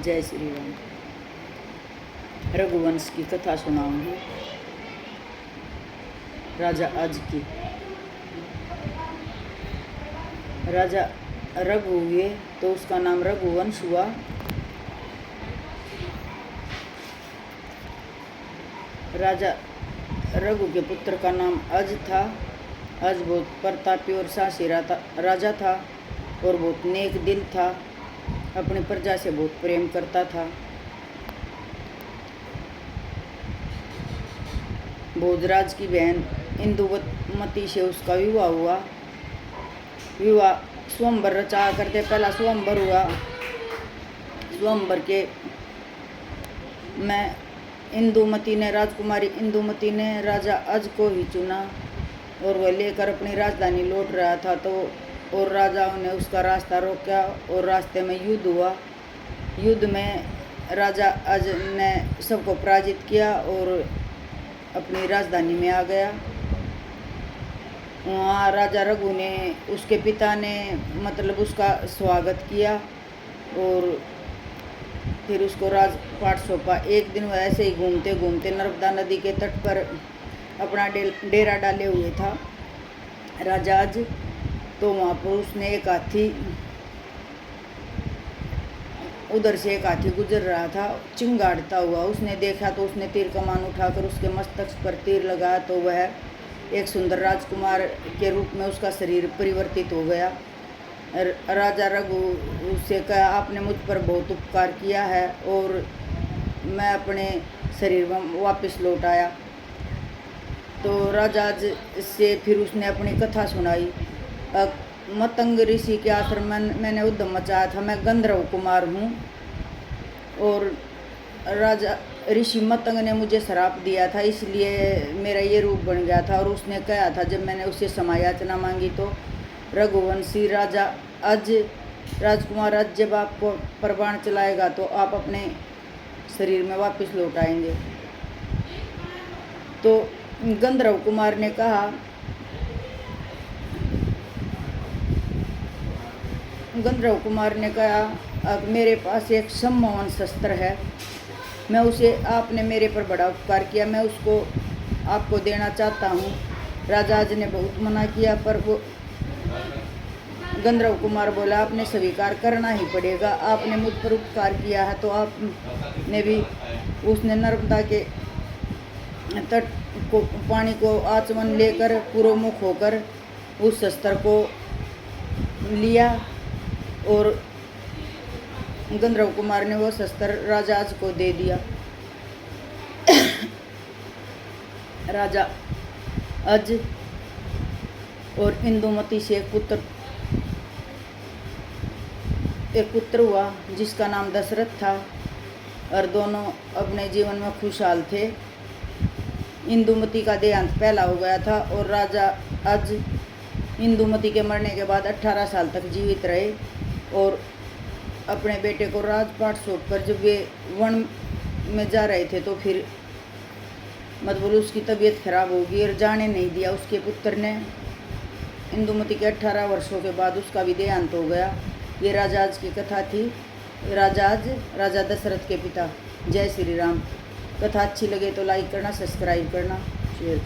जय श्री राम। रघुवंश की कथा सुनाऊंगी। राजा आज की। राजा रघु हुए तो उसका नाम रघुवंश हुआ। राजा रघु के पुत्र का नाम अज था। अज बहुत प्रतापी और साहसी राजा था और बहुत नेक दिल था। अपनी प्रजा से बहुत प्रेम करता था। भोजराज की बहन इंदुमती से उसका विवाह हुआ। विवाह स्वयंवर रचा करते पहला स्वयंवर हुआ। स्वयंवर के में राजकुमारी इंदुमती ने राजा अज को ही चुना और वह लेकर अपनी राजधानी लौट रहा था और राजाओं ने उसका रास्ता रोका और रास्ते में युद्ध हुआ। युद्ध में राजा अज ने सबको पराजित किया और अपनी राजधानी में आ गया। वहाँ राजा रघु ने उसके पिता ने मतलब उसका स्वागत किया और फिर उसको राजपाट सौंपा। एक दिन वह ऐसे ही घूमते घूमते नर्मदा नदी के तट पर अपना डेरा डाले हुए था राजा अज। तो वहाँ पर उसने एक हाथी उधर से एक हाथी गुजर रहा था चिंगाड़ता हुआ। उसने देखा तो उसने तीर कमान उठाकर उसके मस्तक पर तीर लगाया तो वह एक सुंदर राजकुमार के रूप में उसका शरीर परिवर्तित हो गया। राजा रघु उससे कहा, आपने मुझ पर बहुत उपकार किया है और मैं अपने शरीर में वापस लौट आया। तो राजा से फिर उसने अपनी कथा सुनाई। मतंग ऋषि के आश्रम में मैंने उद्यम मचाया था। मैं गंधर्व कुमार हूँ और राजा ऋषि मतंग ने मुझे श्राप दिया था, इसलिए मेरा ये रूप बन गया था। और उसने कहा था जब मैंने उससे समायाचना मांगी तो रघुवंशी राजा अज राजकुमार अज जब आपको परबाण चलाएगा तो आप अपने शरीर में वापस लौट आएंगे। तो गंधर्व कुमार ने कहा, मेरे पास एक सम्मोहन शस्त्र है, मैं उसे आपने मेरे पर बड़ा उपकार किया, मैं उसको आपको देना चाहता हूँ। राजा अज ने बहुत मना किया पर वो गंधर्व कुमार बोला, आपने स्वीकार करना ही पड़ेगा, आपने मुझ पर उपकार किया है तो आपने भी। उसने नर्मदा के तट को पानी को आचमन लेकर पूर्वमुख होकर उस शस्त्र को लिया और गंधर्व कुमार ने वो शस्त्र राजा अज को दे दिया। राजा अज और इंदुमती से एक पुत्र हुआ जिसका नाम दशरथ था और दोनों अपने जीवन में खुशहाल थे। इंदुमती का देहांत पहला हो गया था और राजा अज इंदुमती के मरने के बाद 18 साल तक जीवित रहे और अपने बेटे को राजपाट सौंपकर जब वे वन में जा रहे थे तो फिर मतलब उसकी तबीयत खराब हो गई और जाने नहीं दिया। उसके पुत्र ने इंदुमती के 18 वर्षों के बाद उसका भी देहांत हो गया। ये राजा अज की कथा थी। राजा अज राजा दशरथ के पिता। जय श्री राम। कथा अच्छी लगे तो लाइक करना, सब्सक्राइब करना, शेयर